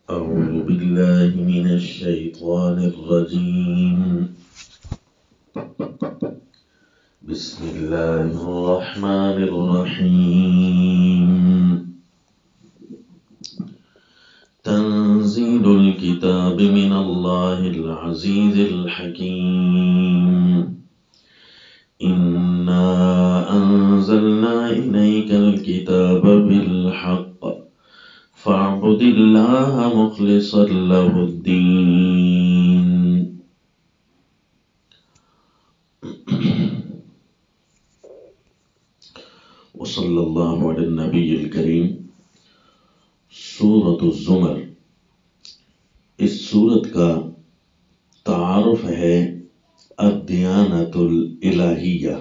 أعوذ بالله من الشيطان الرجيم. بسم الله الرحمن الرحيم. تنزيل الكتاب من الله العزيز الحكيم. إنا أنزلنا إليك الكتاب بالحق فاعبد الله مخلصا له الدين. وصلی اللہ علی النبی الکریم. سورۃ الزمر، اس سورت کا تعارف ہے الدیانۃ الالہیہ،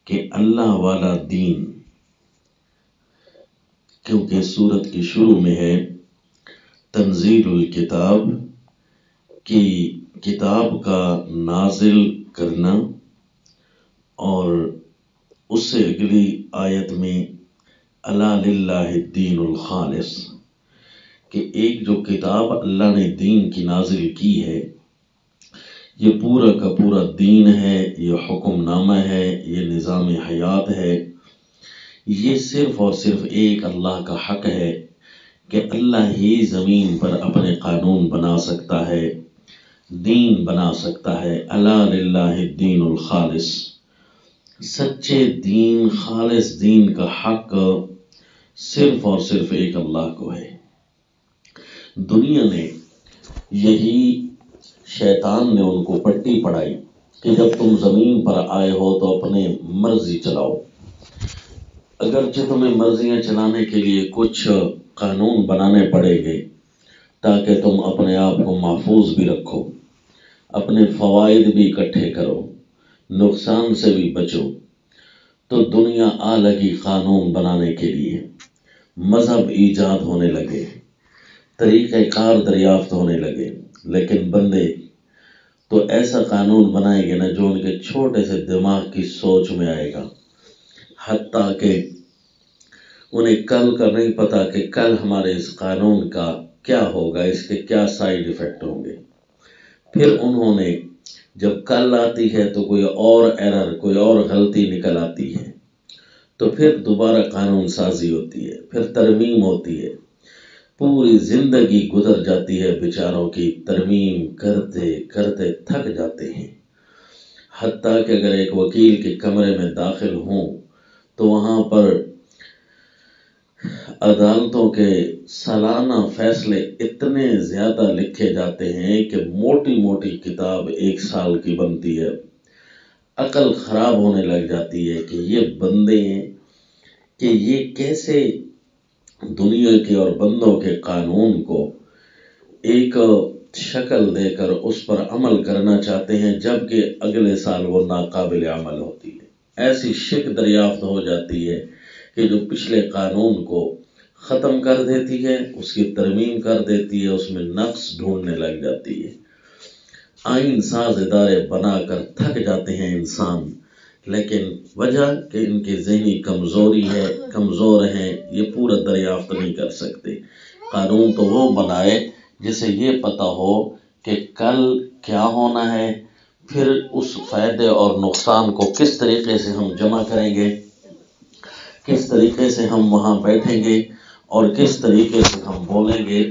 کہ اللہ والا دین، کیونکہ سورت کی شروع میں ہے تنزیل الکتاب، کی کتاب کا نازل کرنا، اور اس سے اگلی آیت میں الا للہ الدین الخالص، کہ ایک جو کتاب اللہ نے دین کی نازل کی ہے، یہ پورا کا پورا دین ہے، یہ حکم نامہ ہے، یہ نظام حیات ہے. یہ صرف اور صرف ایک اللہ کا حق ہے کہ اللہ ہی زمین پر اپنے قانون بنا سکتا ہے، دین بنا سکتا ہے. الا للہ الدین الخالص، سچے دین، خالص دین کا حق صرف اور صرف ایک اللہ کو ہے. دنیا نے یہی شیطان نے ان کو پٹی پڑھائی کہ جب تم زمین پر آئے ہو تو اپنے مرضی چلاؤ. اگرچہ تمہیں مرضیاں چلانے کے لیے کچھ قانون بنانے پڑیں گے تاکہ تم اپنے آپ کو محفوظ بھی رکھو، اپنے فوائد بھی اکٹھے کرو، نقصان سے بھی بچو، تو دنیا آ لگی قانون بنانے کے لیے. مذہب ایجاد ہونے لگے، طریقہ کار دریافت ہونے لگے، لیکن بندے تو ایسا قانون بنائیں گے نا جو ان کے چھوٹے سے دماغ کی سوچ میں آئے گا. حتیٰ کہ انہیں کل کا نہیں پتا کہ کل ہمارے اس قانون کا کیا ہوگا، اس کے کیا سائیڈ ایفیکٹ ہوں گے. پھر انہوں نے جب کل آتی ہے تو کوئی اور ایرر، کوئی اور غلطی نکل آتی ہے، تو پھر دوبارہ قانون سازی ہوتی ہے، پھر ترمیم ہوتی ہے. پوری زندگی گزر جاتی ہے بیچاروں کی، ترمیم کرتے کرتے تھک جاتے ہیں. حتیٰ کہ اگر ایک وکیل کے کمرے میں داخل ہوں تو وہاں پر عدالتوں کے سالانہ فیصلے اتنے زیادہ لکھے جاتے ہیں کہ موٹی موٹی کتاب 1 سال کی بنتی ہے. عقل خراب ہونے لگ جاتی ہے کہ یہ بندے ہیں کہ یہ کیسے دنیا کے اور بندوں کے قانون کو ایک شکل دے کر اس پر عمل کرنا چاہتے ہیں، جبکہ اگلے سال وہ ناقابل عمل ہوتی ہے. ایسی شک دریافت ہو جاتی ہے کہ جو پچھلے قانون کو ختم کر دیتی ہے، اس کی ترمیم کر دیتی ہے، اس میں نقص ڈھونڈنے لگ جاتی ہے. آئین ساز ادارے بنا کر تھک جاتے ہیں انسان، لیکن وجہ کہ ان کی ذہنی کمزوری ہے، کمزور ہیں، یہ پورا دریافت نہیں کر سکتے. قانون تو وہ بنائے جسے یہ پتہ ہو کہ کل کیا ہونا ہے، پھر اس فائدے اور نقصان کو کس طریقے سے ہم جمع کریں گے، کس طریقے سے ہم وہاں بیٹھیں گے اور کس طریقے سے ہم بولیں گے.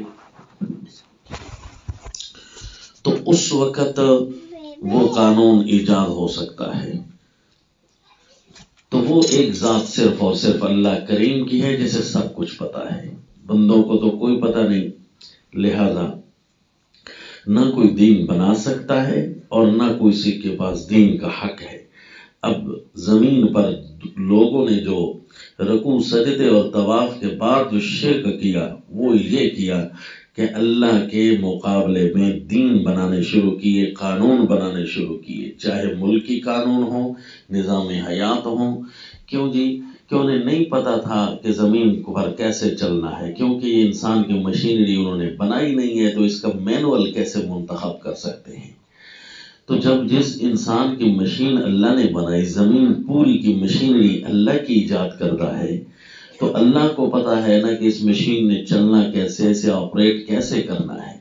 تو اس وقت وہ قانون ایجاد ہو سکتا ہے. تو وہ ایک ذات صرف اور صرف اللہ کریم کی ہے جسے سب کچھ پتا ہے. بندوں کو تو کوئی پتہ نہیں، لہذا نہ کوئی دین بنا سکتا ہے اور نہ کوئی کسی کے پاس دین کا حق ہے. اب زمین پر لوگوں نے جو رکوع سجدے اور طواف کے بعد جو شرک کیا، وہ یہ کیا کہ اللہ کے مقابلے میں دین بنانے شروع کیے، قانون بنانے شروع کیے، چاہے ملکی قانون ہو، نظام حیات ہو. کیوں جی؟ کہ انہیں نہیں پتا تھا کہ زمین پر کیسے چلنا ہے، کیونکہ یہ انسان کی مشینری انہوں نے بنائی نہیں ہے، تو اس کا مینول کیسے منتخب کر سکتے ہیں. تو جب جس انسان کی مشین اللہ نے بنائی، زمین پوری کی مشینری اللہ کی ایجاد کردہ ہے، تو اللہ کو پتا ہے نا کہ اس مشین نے چلنا کیسے، اسے آپریٹ کیسے کرنا ہے،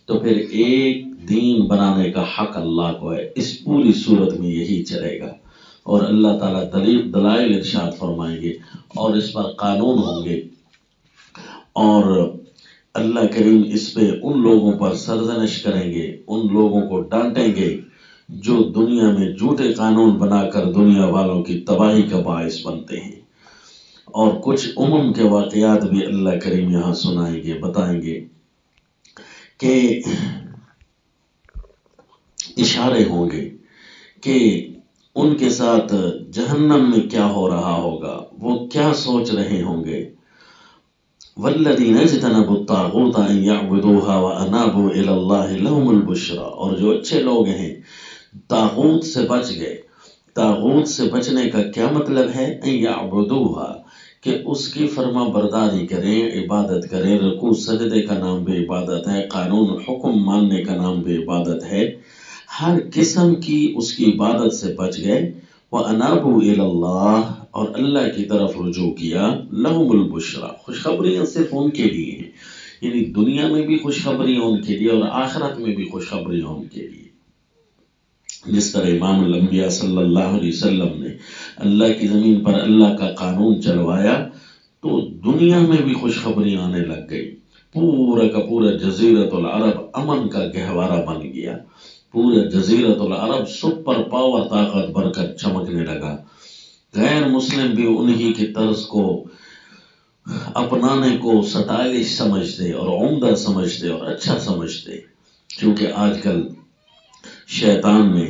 تو پھر ایک دین بنانے کا حق اللہ کو ہے۔ اس پوری صورت میں یہی چلے گا، اور اللہ تعالیٰ دلائل ارشاد فرمائیں گے اور اس پر قانون ہوں گے، اور اللہ کریم اس پہ ان لوگوں پر سرزنش کریں گے، ان لوگوں کو ڈانٹیں گے جو دنیا میں جھوٹے قانون بنا کر دنیا والوں کی تباہی کا باعث بنتے ہیں۔ اور کچھ کے واقعات بھی اللہ کریم یہاں سنائیں گے، بتائیں گے کہ اشارے ہوں گے کہ ان کے ساتھ جہنم میں کیا ہو رہا ہوگا، وہ کیا سوچ رہے ہوں گے۔ وَالَّذِينَ اجْتَنَبُوا الطَّاغُوتَ أَن يَعْبُدُوهَا وَأَنَابُوا إِلَى اللَّهِ لَهُمُ الْبُشْرَىٰ، اور جو اچھے لوگ ہیں طاغوت سے بچ گئے۔ طاغوت سے بچنے کا کیا مطلب ہے؟ ان یعبدوها، کہ اس کی فرما برداری کریں، عبادت کریں۔ رکوع سجدے کا نام بھی عبادت ہے، قانون حکم ماننے کا نام بھی عبادت ہے۔ ہر قسم کی اس کی عبادت سے بچ گئے۔ وَأَنَابُوا إِلَى اللَّهِ، اور اللہ کی طرف رجوع کیا۔ لَهُمُ الْبُشْرَىٰ، خوشخبریاں صرف ان کے لیے ہیں، یعنی دنیا میں بھی خوشخبریاں ان کے لیے اور آخرت میں بھی خوشخبریاں ان کے لیے۔ جس طرح امام الانبیاء صلی اللہ علیہ وسلم نے اللہ کی زمین پر اللہ کا قانون چلوایا تو دنیا میں بھی خوشخبریاں آنے لگ گئی۔ پورا کا پورا جزیرۃ العرب امن کا گہوارہ بن گیا۔ پورا جزیرۃ العرب سپر پاور طاقت بھر کر چمکنے لگا۔ غیر مسلم بھی انہی کی طرز کو اپنانے کو سٹائلش سمجھتے اور عمدہ سمجھتے اور اچھا سمجھتے، کیونکہ آج کل شیطان نے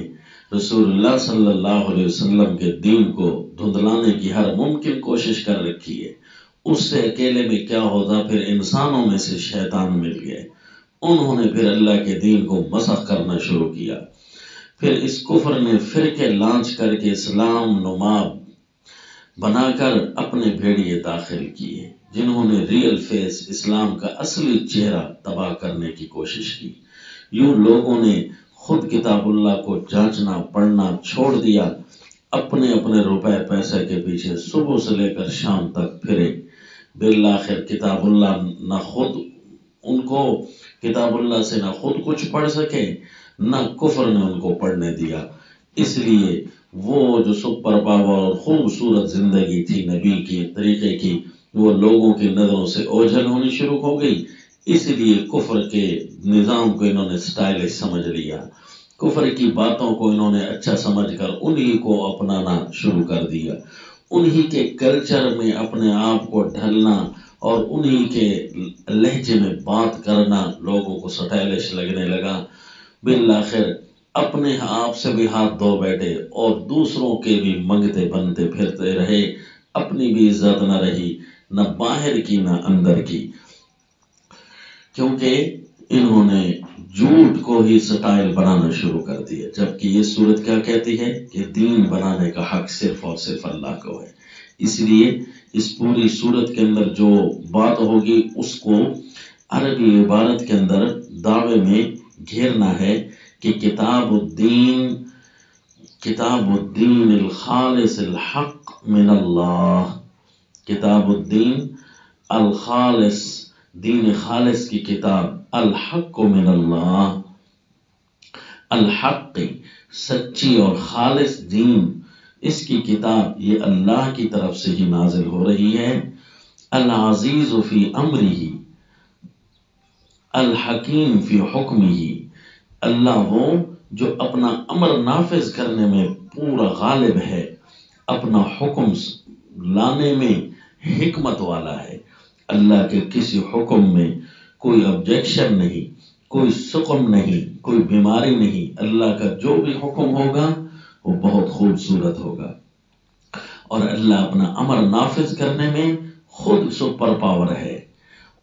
رسول اللہ صلی اللہ علیہ وسلم کے دین کو دھندلانے کی ہر ممکن کوشش کر رکھی ہے۔ اس سے اکیلے میں کیا ہوتا، پھر انسانوں میں سے شیطان مل گئے، انہوں نے پھر اللہ کے دین کو مسخ کرنا شروع کیا۔ پھر اس کفر نے فرقے لانچ کر کے اسلام نما بنا کر اپنے بھیڑیے داخل کیے، جنہوں نے ریئل فیس اسلام کا اصلی چہرہ تباہ کرنے کی کوشش کی۔ یوں لوگوں نے خود کتاب اللہ کو جانچنا پڑھنا چھوڑ دیا، اپنے اپنے روپے پیسے کے پیچھے صبح سے لے کر شام تک پھرے۔ بالآخر کتاب اللہ نہ خود ان کو کتاب اللہ سے نہ خود کچھ پڑھ سکے، نہ کفر نے ان کو پڑھنے دیا۔ اس لیے وہ جو سپر پاور اور خوبصورت زندگی تھی نبی کی طریقے کی، وہ لوگوں کی نظروں سے اوجھل ہونی شروع ہو گئی۔ اس لیے کفر کے نظام کو انہوں نے سٹائلش سمجھ لیا، کفر کی باتوں کو انہوں نے اچھا سمجھ کر انہی کو اپنانا شروع کر دیا، انہی کے کلچر میں اپنے آپ کو ڈھلنا اور انہی کے لہجے میں بات کرنا لوگوں کو سٹائلش لگنے لگا۔ بالآخر اپنے آپ سے بھی ہاتھ دھو بیٹھے اور دوسروں کے بھی منگتے بنتے پھرتے رہے، اپنی بھی عزت نہ رہی، نہ باہر کی نہ اندر کی، کیونکہ انہوں نے جھوٹ کو ہی سٹائل بنانا شروع کر دیا، جبکہ یہ صورت کیا کہتی ہے کہ دین بنانے کا حق صرف اور صرف اللہ کو ہے۔ اس لیے اس پوری صورت کے اندر جو بات ہوگی اس کو عربی عبارت کے اندر دعوے میں گھیرنا ہے کہ کتاب الدین الخالص الحق من اللہ، کتاب الدین الخالص، دین خالص کی کتاب، الحق من اللہ، الحق سچی اور خالص دین، اس کی کتاب یہ اللہ کی طرف سے ہی نازل ہو رہی ہے۔ العزیز فی امرہ، الحکیم فی حکمہ، اللہ وہ جو اپنا امر نافذ کرنے میں پورا غالب ہے، اپنا حکم لانے میں حکمت والا ہے۔ اللہ کے کسی حکم میں کوئی آبجیکشن نہیں، کوئی سقم نہیں، کوئی بیماری نہیں۔ اللہ کا جو بھی حکم ہوگا وہ بہت خوبصورت ہوگا، اور اللہ اپنا امر نافذ کرنے میں خود سپر پاور ہے۔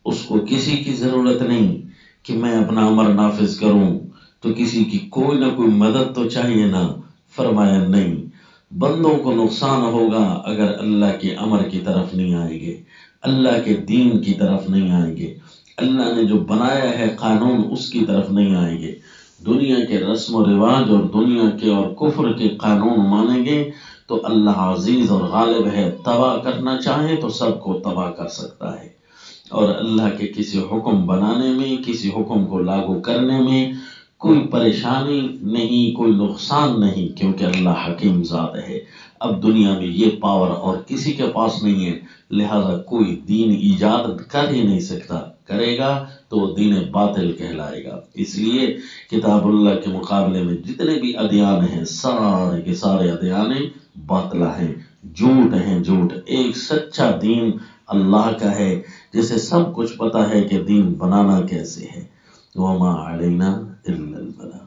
اس کو کسی کی ضرورت نہیں کہ میں اپنا امر نافذ کروں تو کسی کی کوئی نہ کوئی مدد تو چاہیے نا۔ فرمایا نہیں، بندوں کو نقصان ہوگا اگر اللہ کے امر کی طرف نہیں آئیں گے، اللہ کے دین کی طرف نہیں آئیں گے، اللہ نے جو بنایا ہے قانون اس کی طرف نہیں آئیں گے، دنیا کے رسم و رواج اور دنیا کے اور کفر کے قانون مانیں گے تو اللہ عزیز اور غالب ہے، تباہ کرنا چاہے تو سب کو تباہ کر سکتا ہے، اور اللہ کے کسی حکم بنانے میں، کسی حکم کو لاگو کرنے میں کوئی پریشانی نہیں، کوئی نقصان نہیں، کیونکہ اللہ حکیم ذات ہے۔ اب دنیا میں یہ پاور اور کسی کے پاس نہیں ہے، لہذا کوئی دین ایجاد کر ہی نہیں سکتا، کرے گا تو وہ دین باطل کہلائے گا۔ اس لیے کتاب اللہ کے مقابلے میں جتنے بھی ادیان ہیں، سارے کے سارے ادیان باطلہ ہیں، جھوٹ ہیں، جھوٹ۔ ایک سچا دین اللہ کا ہے، جسے سب کچھ پتا ہے کہ دین بنانا کیسے ہے۔ وما علینا الا البلاغ۔